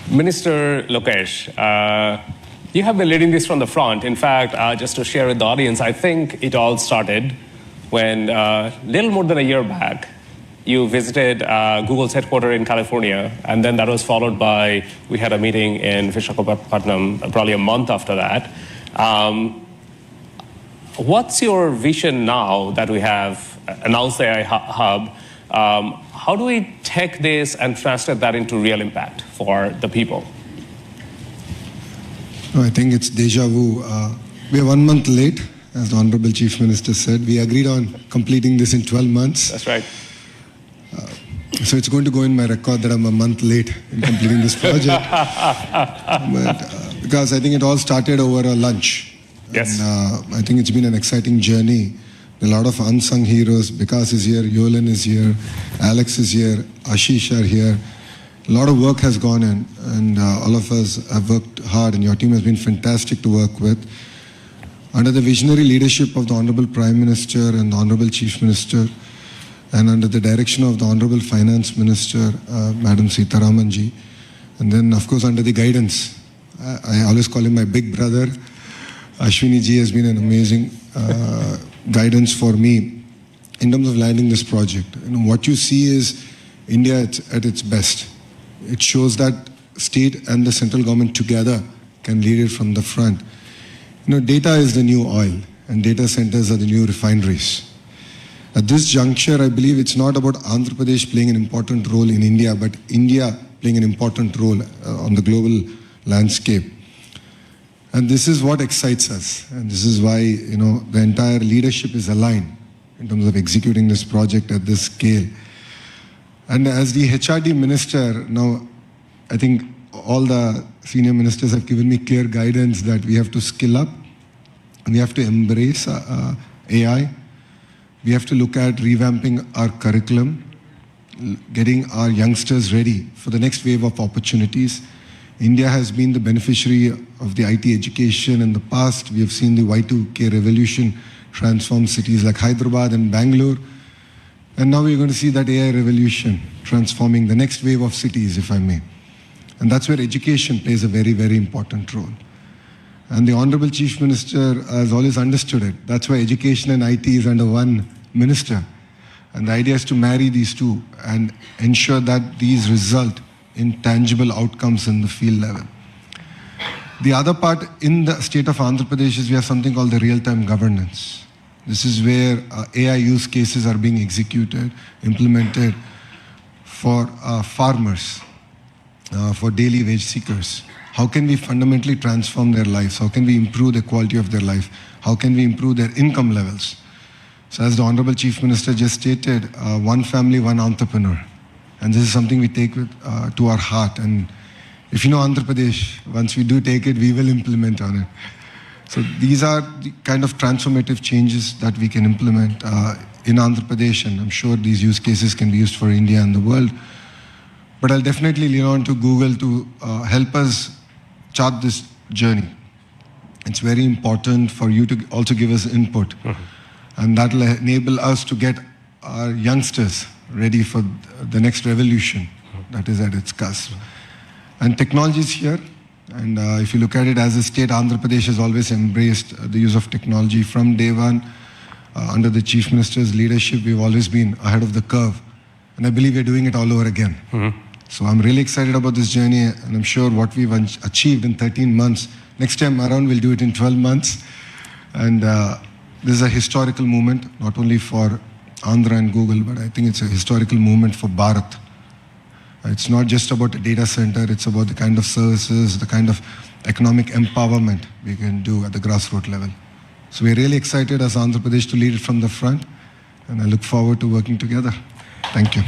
Minister Lokesh, you have been leading this from the front. In fact, just to share with the audience, I think it all started when little more than a year back, you visited Google's headquarters in California, and then that was followed by, we had a meeting in Visakhapatnam probably a month after that. What's your vision now that we have announced the AI Hub? How do we take this and translate that into real impact for the people? I think it's deja vu. We are 1 month late, as the Honorable Chief Minister said. We agreed on completing this in 12 months. That's right. So it's going to go in my record that I'm a month late in completing this project. Because I think it all started over a lunch. Yes. And, I think it's been an exciting journey. A lot of unsung heroes. Vikas is here, Yolan is here, Alex is here, Ashish are here. A lot of work has gone in, and all of us have worked hard, and your team has been fantastic to work with. Under the visionary leadership of the Honorable Prime Minister and the Honorable Chief Minister, and under the direction of the Honorable Finance Minister, Madam Sitharamanji, and then of course under the guidance, I always call him my big brother, Ashwini ji has been an amazing guidance for me in terms of landing this project. You know, what you see is India at its best. It shows that state and the central government together can lead it from the front. You know, data is the new oil, and data centers are the new refineries. At this juncture, I believe it's not about Andhra Pradesh playing an important role in India, but India playing an important role on the global landscape. And this is what excites us, and this is why, you know, the entire leadership is aligned in terms of executing this project at this scale. And as the HRD minister, now I think all the senior ministers have given me clear guidance that we have to skill up, and we have to embrace AI. We have to look at revamping our curriculum, getting our youngsters ready for the next wave of opportunities. India has been the beneficiary of the IT education in the past. We have seen the Y2K revolution transform cities like Hyderabad and Bangalore. And now we're going to see that AI revolution transforming the next wave of cities, if I may. And that's where education plays a very, very important role. And the Honorable Chief Minister has always understood it. That's why education and IT is under one minister. And the idea is to marry these two and ensure that these result in tangible outcomes in the field level. The other part in the state of Andhra Pradesh is we have something called the real-time governance. This is where AI use cases are being executed, implemented for farmers, for daily wage seekers. How can we fundamentally transform their lives? How can we improve the quality of their life? How can we improve their income levels? So as the Honorable Chief Minister just stated, one family, one entrepreneur. And this is something we take to our heart. And if you know Andhra Pradesh, once we do take it, we will implement on it. So these are the kind of transformative changes that we can implement in Andhra Pradesh, and I'm sure these use cases can be used for India and the world. But I'll definitely lean on to Google to help us chart this journey. It's very important for you to also give us input. And that will enable us to get our youngsters ready for the next revolution that is at its cusp. And technology is here. And if you look at it as a state, Andhra Pradesh has always embraced the use of technology from day one. Under the Chief Minister's leadership, we've always been ahead of the curve. And I believe we're doing it all over again. So I'm really excited about this journey, and I'm sure what we've achieved in 13 months, next time around we'll do it in 12 months. And this is a historical moment, not only for Andhra and Google, but I think it's a historical moment for Bharat. It's not just about a data center, it's about the kind of services, the kind of economic empowerment we can do at the grassroots level. So we're really excited as Andhra Pradesh to lead it from the front, and I look forward to working together. Thank you.